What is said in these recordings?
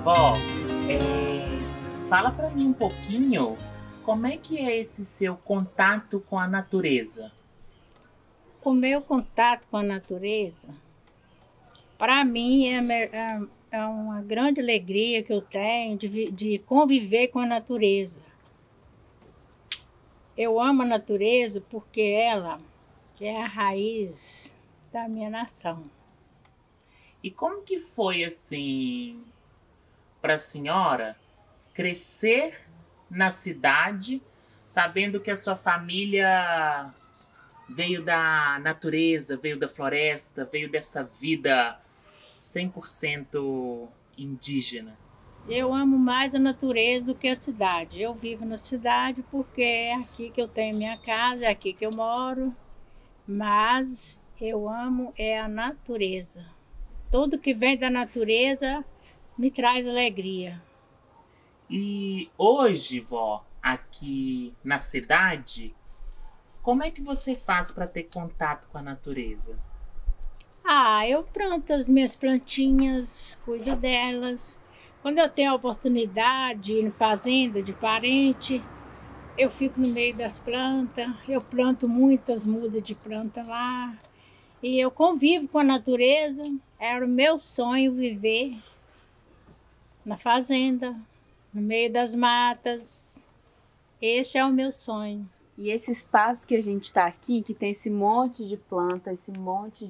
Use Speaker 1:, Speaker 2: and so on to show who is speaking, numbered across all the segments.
Speaker 1: Vó, fala pra mim um pouquinho como é que é esse seu contato com a natureza?
Speaker 2: O meu contato com a natureza, para mim, é uma grande alegria que eu tenho de conviver com a natureza. Eu amo a natureza porque ela é a raiz da minha nação.
Speaker 1: E como que foi assim pra senhora crescer na cidade, sabendo que a sua família veio da natureza, veio da floresta, veio dessa vida 100% indígena?
Speaker 2: Eu amo mais a natureza do que a cidade. Eu vivo na cidade porque é aqui que eu tenho minha casa, é aqui que eu moro, mas eu amo é a natureza. Tudo que vem da natureza me traz alegria.
Speaker 1: E hoje, vó, aqui na cidade, como é que você faz para ter contato com a natureza?
Speaker 2: Eu planto as minhas plantinhas, cuido delas. Quando eu tenho a oportunidade de ir em fazenda de parente, eu fico no meio das plantas. Eu planto muitas mudas de planta lá. E eu convivo com a natureza. Era o meu sonho viver na fazenda, no meio das matas. Este é o meu sonho.
Speaker 3: E esse espaço que a gente está aqui, que tem esse monte de planta, esse monte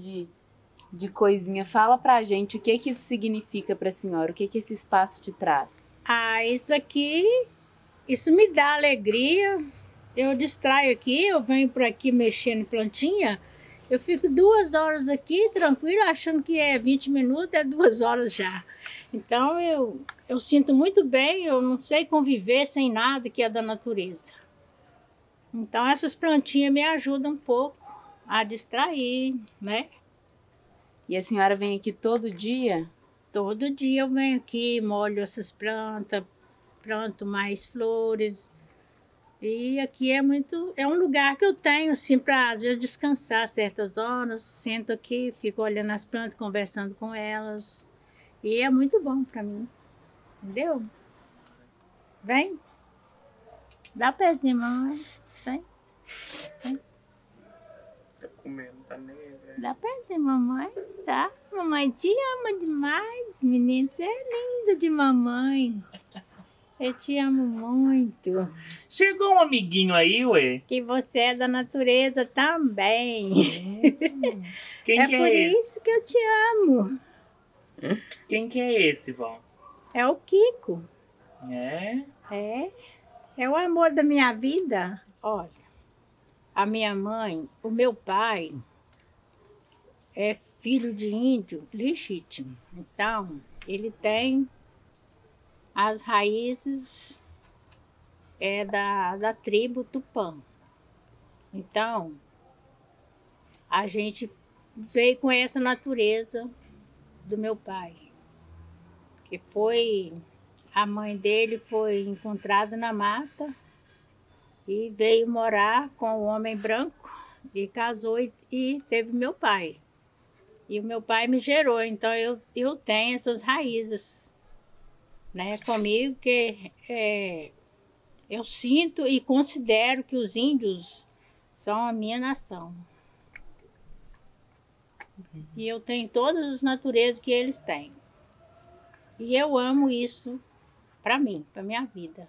Speaker 3: de coisinha, fala pra gente o que isso significa pra senhora, o que esse espaço te traz?
Speaker 2: Isso aqui, isso me dá alegria. Eu distraio aqui, eu venho por aqui mexendo em plantinha, eu fico 2 horas aqui tranquila, achando que é 20 minutos, é 2 horas já. Então eu sinto muito bem, eu não sei conviver sem nada que é da natureza. Então essas plantinhas me ajudam um pouco a distrair, né?
Speaker 3: E a senhora vem aqui todo dia?
Speaker 2: Todo dia eu venho aqui, molho essas plantas, planto mais flores. E aqui é um lugar que eu tenho assim para às vezes descansar certas horas. Sento aqui, fico olhando as plantas, conversando com elas. E é muito bom para mim. Entendeu? Vem. Dá pezinho, mamãe. Vem. Vem.
Speaker 1: Tá comendo, tá negro.
Speaker 2: Dá pezinho, mamãe. Tá? Mamãe te ama demais, menino. Você é lindo de mamãe. Eu te amo muito.
Speaker 1: Chegou um amiguinho aí, ué?
Speaker 2: Que você é da natureza também.
Speaker 1: Quem
Speaker 2: É
Speaker 1: que
Speaker 2: por
Speaker 1: é esse?
Speaker 2: isso que eu te amo.
Speaker 1: Quem que é esse, vó?
Speaker 2: É o Kiko.
Speaker 1: É?
Speaker 2: É o amor da minha vida. Olha, a minha mãe, o meu pai é filho de índio legítimo. Então, ele tem as raízes da tribo Tupã. Então, a gente veio com essa natureza do meu pai, que foi... A mãe dele foi encontrada na mata e veio morar com o homem branco e casou e teve meu pai. E o meu pai me gerou, então eu tenho essas raízes, né, comigo, que eu sinto e considero que os índios são a minha nação. E eu tenho todas as naturezas que eles têm. E eu amo isso para mim, para minha vida.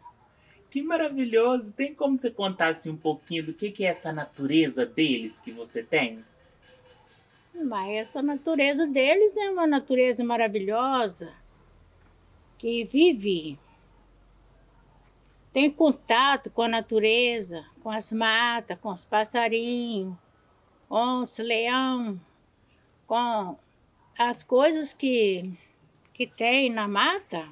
Speaker 1: Que maravilhoso! Tem como você contar assim, um pouquinho do que é essa natureza deles que você tem?
Speaker 2: Mas essa natureza deles é uma natureza maravilhosa, que vive, tem contato com a natureza, com as matas, com os passarinhos, onça, leão, com as coisas que tem na mata,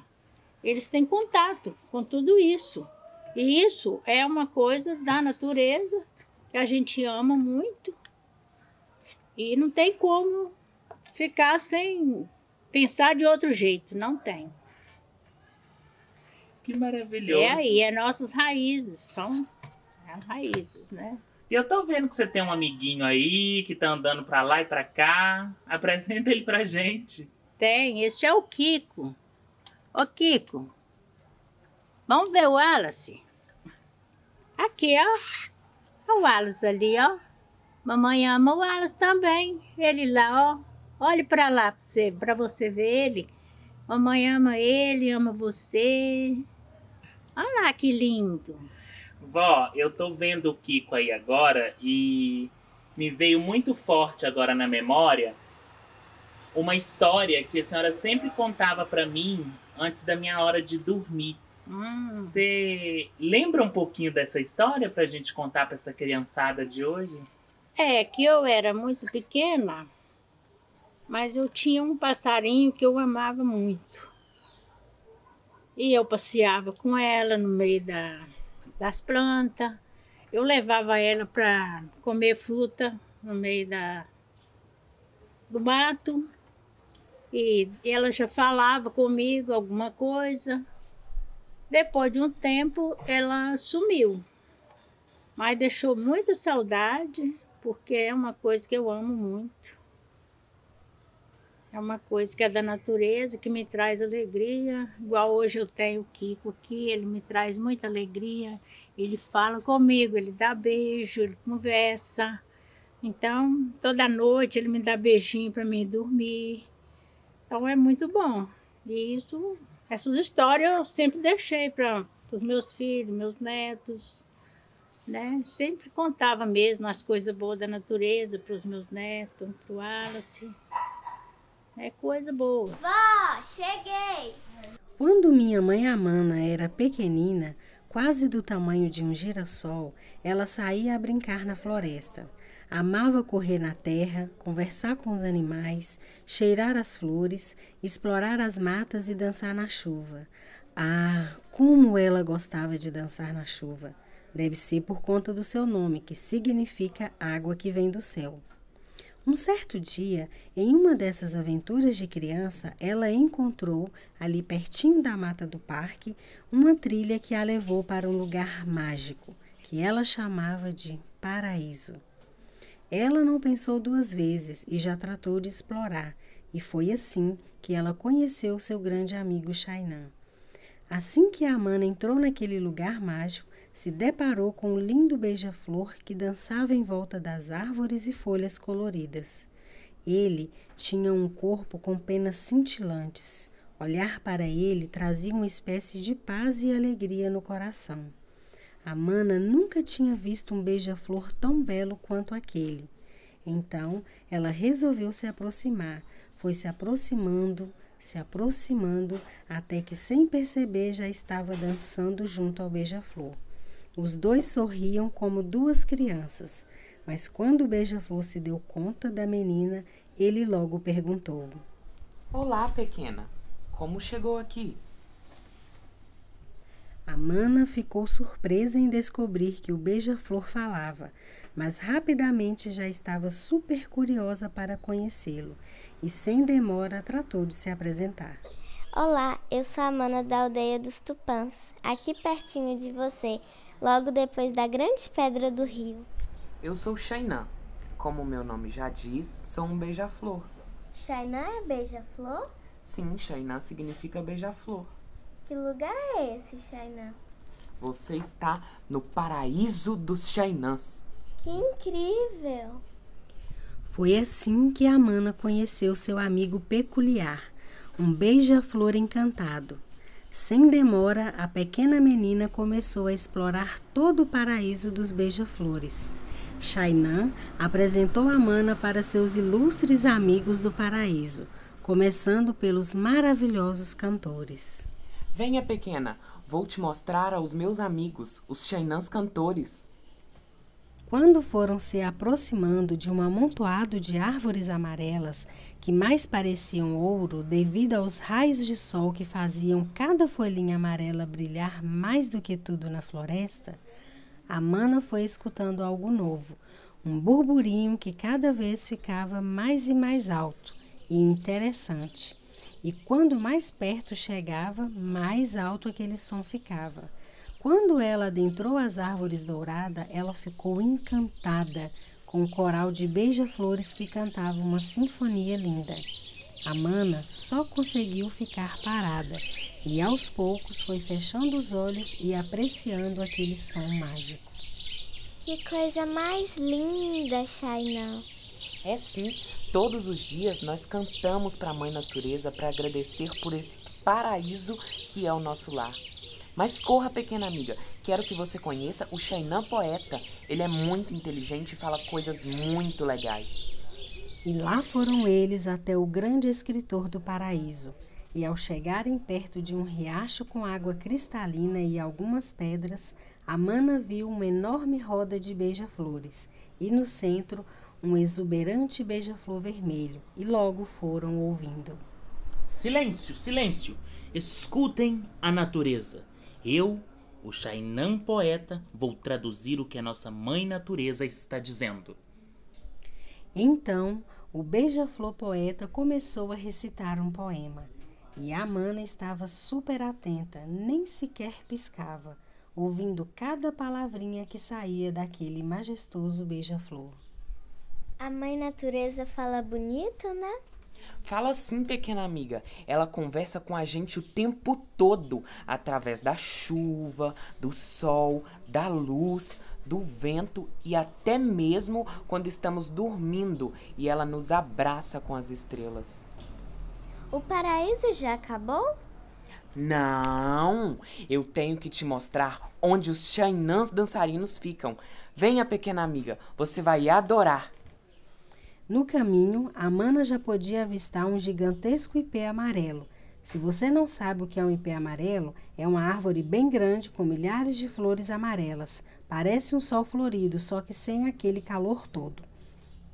Speaker 2: eles têm contato com tudo isso. E isso é uma coisa da natureza que a gente ama muito. E não tem como ficar sem pensar de outro jeito, não tem.
Speaker 1: Que maravilhoso!
Speaker 2: É nossas raízes, são as raízes, né?
Speaker 1: E eu tô vendo que você tem um amiguinho aí, que tá andando pra lá e pra cá. Apresenta ele pra gente.
Speaker 2: Tem, este é o Kiko. Ô, Kiko, vamos ver o Wallace? Aqui, ó. O Wallace ali, ó. Mamãe ama o Wallace também. Ele lá, ó. Olhe pra lá pra você ver ele. Mamãe ama ele, ama você. Olha lá que lindo.
Speaker 1: Vó, eu tô vendo o Kiko aí agora e me veio muito forte agora na memória uma história que a senhora sempre contava pra mim antes da minha hora de dormir. Você lembra um pouquinho dessa história pra gente contar pra essa criançada de hoje?
Speaker 2: É que eu era muito pequena, mas eu tinha um passarinho que eu amava muito. E eu passeava com ela no meio das plantas. Eu levava ela para comer fruta no meio do mato. E ela já falava comigo alguma coisa. Depois de um tempo, ela sumiu. Mas deixou muita saudade, porque é uma coisa que eu amo muito. É uma coisa que é da natureza, que me traz alegria. Igual hoje eu tenho o Kiko aqui, ele me traz muita alegria. Ele fala comigo, ele dá beijo, ele conversa. Então, toda noite ele me dá beijinho para mim dormir. Então é muito bom. E essas histórias eu sempre deixei para os meus filhos, meus netos, né? Sempre contava mesmo as coisas boas da natureza para os meus netos, para o Wallace. É coisa boa.
Speaker 4: Vó, cheguei!
Speaker 5: Quando minha mãe Amana era pequenina, quase do tamanho de um girassol, ela saía a brincar na floresta. Amava correr na terra, conversar com os animais, cheirar as flores, explorar as matas e dançar na chuva. Ah, como ela gostava de dançar na chuva! Deve ser por conta do seu nome, que significa água que vem do céu. Um certo dia, em uma dessas aventuras de criança, ela encontrou, ali pertinho da mata do parque, uma trilha que a levou para um lugar mágico, que ela chamava de paraíso. Ela não pensou duas vezes e já tratou de explorar, e foi assim que ela conheceu seu grande amigo Chainan. Assim que a Amana entrou naquele lugar mágico, se deparou com um lindo beija-flor que dançava em volta das árvores e folhas coloridas. Ele tinha um corpo com penas cintilantes. Olhar para ele trazia uma espécie de paz e alegria no coração. Amana nunca tinha visto um beija-flor tão belo quanto aquele. Então, ela resolveu se aproximar. Foi se aproximando, até que, sem perceber, já estava dançando junto ao beija-flor. Os dois sorriam como duas crianças, mas quando o beija-flor se deu conta da menina, ele logo perguntou:
Speaker 6: Olá, pequena. Como chegou aqui?
Speaker 5: Amana ficou surpresa em descobrir que o beija-flor falava, mas rapidamente já estava super curiosa para conhecê-lo e, sem demora, tratou de se apresentar.
Speaker 4: Olá, eu sou a Amana da aldeia dos Tupãs, aqui pertinho de você, logo depois da grande pedra do rio.
Speaker 6: Eu sou Chainan. Como meu nome já diz, sou um beija-flor.
Speaker 4: Chainan é beija-flor?
Speaker 6: Sim, Chainan significa beija-flor.
Speaker 4: Que lugar é esse, Chainan?
Speaker 6: Você está no paraíso dos Chainãs.
Speaker 4: Que incrível!
Speaker 5: Foi assim que Amana conheceu seu amigo peculiar, um beija-flor encantado. Sem demora, a pequena menina começou a explorar todo o paraíso dos beija-flores. Chainan apresentou Amana para seus ilustres amigos do paraíso, começando pelos maravilhosos cantores.
Speaker 6: Venha, pequena, vou te mostrar aos meus amigos, os Chainãs cantores.
Speaker 5: Quando foram se aproximando de um amontoado de árvores amarelas, que mais pareciam ouro devido aos raios de sol que faziam cada folhinha amarela brilhar mais do que tudo na floresta, Amana foi escutando algo novo, um burburinho que cada vez ficava mais e mais alto e interessante. E quando mais perto chegava, mais alto aquele som ficava. Quando ela adentrou as árvores douradas, ela ficou encantada com o coral de beija-flores que cantava uma sinfonia linda. A Mana só conseguiu ficar parada e aos poucos foi fechando os olhos e apreciando aquele som mágico.
Speaker 4: Que coisa mais linda, Chainan.
Speaker 6: É sim, todos os dias nós cantamos para a Mãe Natureza para agradecer por esse paraíso que é o nosso lar. Mas corra, pequena amiga, quero que você conheça o Chainan Poeta. Ele é muito inteligente e fala coisas muito legais.
Speaker 5: E lá foram eles até o grande escritor do paraíso. E ao chegarem perto de um riacho com água cristalina e algumas pedras, a Mana viu uma enorme roda de beija-flores e no centro um exuberante beija-flor vermelho, e logo foram ouvindo.
Speaker 1: Silêncio, silêncio! Escutem a natureza. Eu, o Chainan Poeta, vou traduzir o que a nossa Mãe Natureza está dizendo.
Speaker 5: Então, o beija-flor poeta começou a recitar um poema. E a Mana estava super atenta, nem sequer piscava, ouvindo cada palavrinha que saía daquele majestoso beija-flor.
Speaker 4: A Mãe Natureza fala bonito, né?
Speaker 6: Fala sim, pequena amiga. Ela conversa com a gente o tempo todo, através da chuva, do sol, da luz, do vento e até mesmo quando estamos dormindo e ela nos abraça com as estrelas.
Speaker 4: O paraíso já acabou?
Speaker 6: Não, eu tenho que te mostrar onde os Chainãs dançarinos ficam. Venha, pequena amiga, você vai adorar.
Speaker 5: No caminho, a Mana já podia avistar um gigantesco ipê amarelo. Se você não sabe o que é um ipê amarelo, é uma árvore bem grande com milhares de flores amarelas. Parece um sol florido, só que sem aquele calor todo.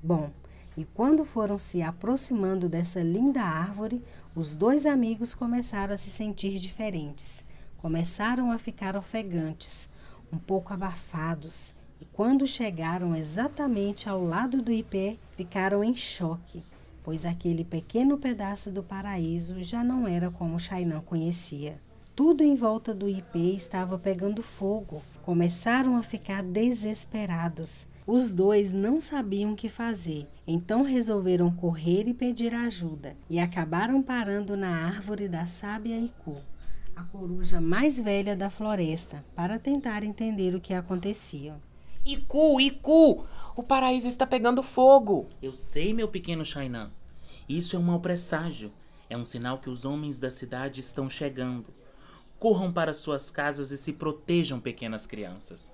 Speaker 5: Bom, e quando foram se aproximando dessa linda árvore, os dois amigos começaram a se sentir diferentes. Começaram a ficar ofegantes, um pouco abafados. E quando chegaram exatamente ao lado do ipê, ficaram em choque, pois aquele pequeno pedaço do paraíso já não era como Chainan conhecia. Tudo em volta do ipê estava pegando fogo. Começaram a ficar desesperados. Os dois não sabiam o que fazer, então resolveram correr e pedir ajuda, e acabaram parando na árvore da sábia Iku, a coruja mais velha da floresta, para tentar entender o que acontecia.
Speaker 6: Iku, Iku, o paraíso está pegando fogo.
Speaker 1: Eu sei, meu pequeno Chainan. Isso é um mau presságio. É um sinal que os homens da cidade estão chegando. Corram para suas casas e se protejam, pequenas crianças.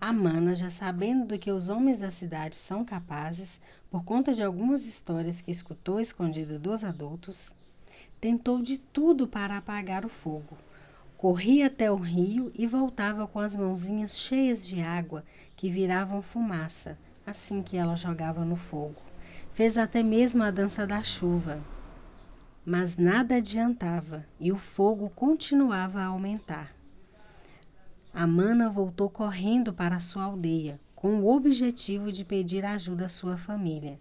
Speaker 5: A Mana, já sabendo do que os homens da cidade são capazes, por conta de algumas histórias que escutou escondida dos adultos, tentou de tudo para apagar o fogo. Corria até o rio e voltava com as mãozinhas cheias de água que viravam fumaça assim que ela jogava no fogo. Fez até mesmo a dança da chuva. Mas nada adiantava e o fogo continuava a aumentar. A Mana voltou correndo para a sua aldeia, com o objetivo de pedir ajuda à sua família.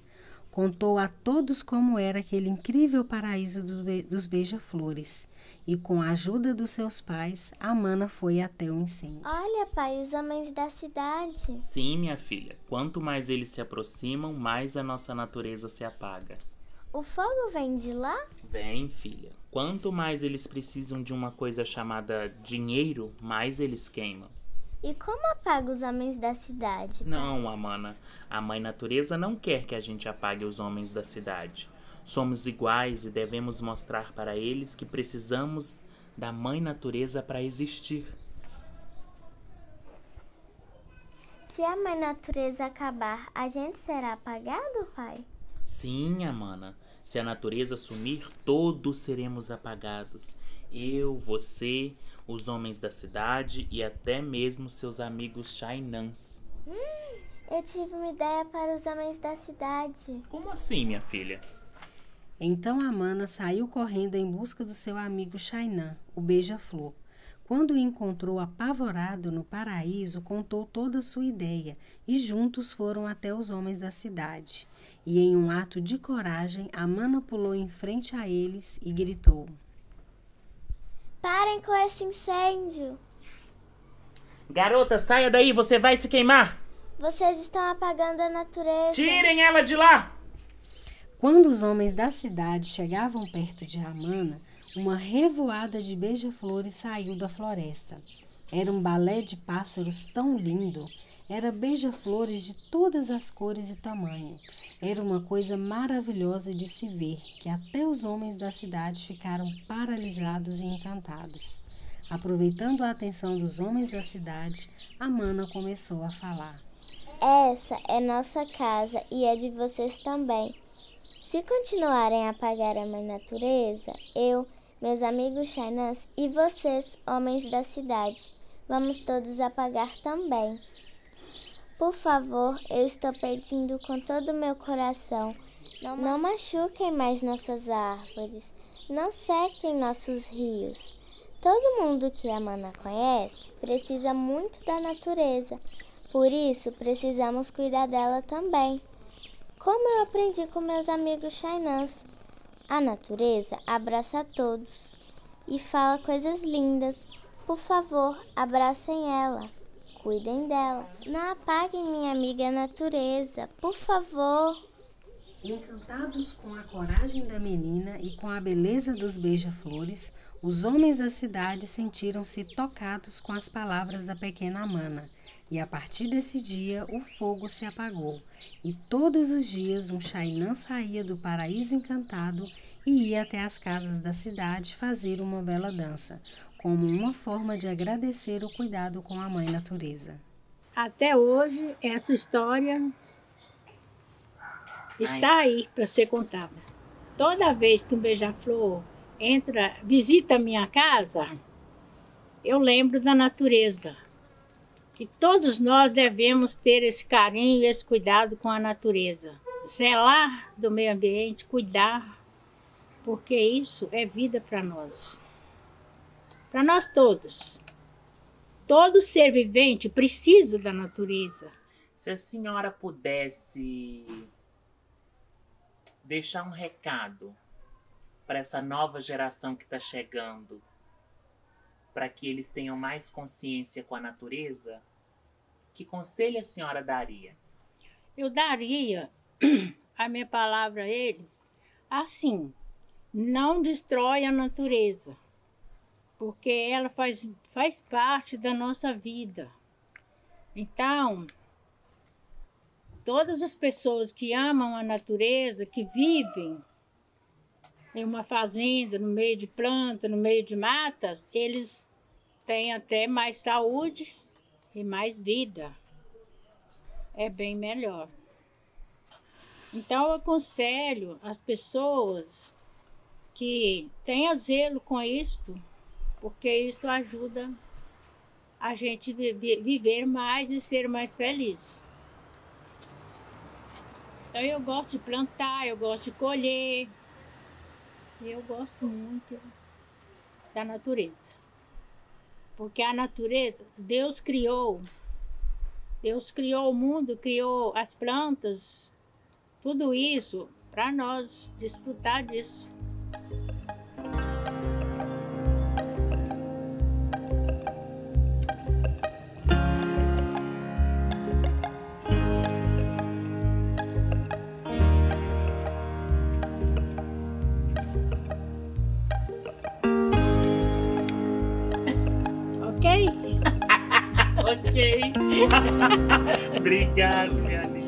Speaker 5: Contou a todos como era aquele incrível paraíso dos beija-flores. E com a ajuda dos seus pais, a Mana foi até o incêndio.
Speaker 4: Olha, pai, os homens da cidade.
Speaker 1: Sim, minha filha. Quanto mais eles se aproximam, mais a nossa natureza se apaga.
Speaker 4: O fogo vem de lá?
Speaker 1: Vem, filha. Quanto mais eles precisam de uma coisa chamada dinheiro, mais eles queimam.
Speaker 4: E como apaga os homens da cidade?
Speaker 1: Não, Amana. A Mãe Natureza não quer que a gente apague os homens da cidade. Somos iguais e devemos mostrar para eles que precisamos da Mãe Natureza para existir.
Speaker 4: Se a Mãe Natureza acabar, a gente será apagado, pai?
Speaker 1: Sim, Amana. Se a natureza sumir, todos seremos apagados. Eu, você, os homens da cidade e até mesmo seus amigos Chainãs.
Speaker 4: Eu tive uma ideia para os homens da cidade.
Speaker 1: Como assim, minha filha?
Speaker 5: Então a Mana saiu correndo em busca do seu amigo Chainan, o beija-flor. Quando o encontrou apavorado no paraíso, contou toda a sua ideia e juntos foram até os homens da cidade. E em um ato de coragem, a Mana pulou em frente a eles e gritou:
Speaker 4: Parem com esse incêndio!
Speaker 1: Garota, saia daí, você vai se queimar!
Speaker 4: Vocês estão apagando a natureza.
Speaker 1: Tirem ela de lá!
Speaker 5: Quando os homens da cidade chegavam perto de Amana, uma revoada de beija-flores saiu da floresta. Era um balé de pássaros tão lindo. Era beija-flores de todas as cores e tamanho. Era uma coisa maravilhosa de se ver, que até os homens da cidade ficaram paralisados e encantados. Aproveitando a atenção dos homens da cidade, Amana começou a falar.
Speaker 4: Essa é nossa casa e é de vocês também. Se continuarem a apagar a Mãe Natureza, eu, meus amigos Xainãs e vocês, homens da cidade, vamos todos apagar também. Por favor, eu estou pedindo com todo o meu coração, não machuquem mais nossas árvores, não sequem nossos rios. Todo mundo que a Amana conhece precisa muito da natureza, por isso precisamos cuidar dela também. Como eu aprendi com meus amigos Xainãs, a natureza abraça a todos e fala coisas lindas. Por favor, abracem ela. Cuidem dela. Não apaguem minha amiga natureza, por favor.
Speaker 5: Encantados com a coragem da menina e com a beleza dos beija-flores, os homens da cidade sentiram-se tocados com as palavras da pequena Amana. E a partir desse dia, o fogo se apagou. E todos os dias um Xainã saía do paraíso encantado e ia até as casas da cidade fazer uma bela dança, como uma forma de agradecer o cuidado com a Mãe Natureza.
Speaker 2: Até hoje, essa história está aí para ser contada. Toda vez que um beija-flor visita a minha casa, eu lembro da natureza. Que todos nós devemos ter esse carinho e esse cuidado com a natureza. Zelar do meio ambiente, cuidar, porque isso é vida para nós. Para nós todos. Todo ser vivente precisa da natureza.
Speaker 1: Se a senhora pudesse deixar um recado para essa nova geração que está chegando, para que eles tenham mais consciência com a natureza, que conselho a senhora daria?
Speaker 2: Eu daria a minha palavra a eles assim: não destrói a natureza, porque ela faz parte da nossa vida. Então, todas as pessoas que amam a natureza, que vivem em uma fazenda, no meio de planta, no meio de matas, eles têm até mais saúde e mais vida. É bem melhor. Então, eu aconselho as pessoas que tenham zelo com isto, porque isso ajuda a gente viver mais e ser mais feliz. Então, eu gosto de plantar, eu gosto de colher. Eu gosto muito da natureza. Porque a natureza, Deus criou o mundo, criou as plantas, tudo isso para nós desfrutar disso.
Speaker 1: Ok. Obrigado, minha amiga.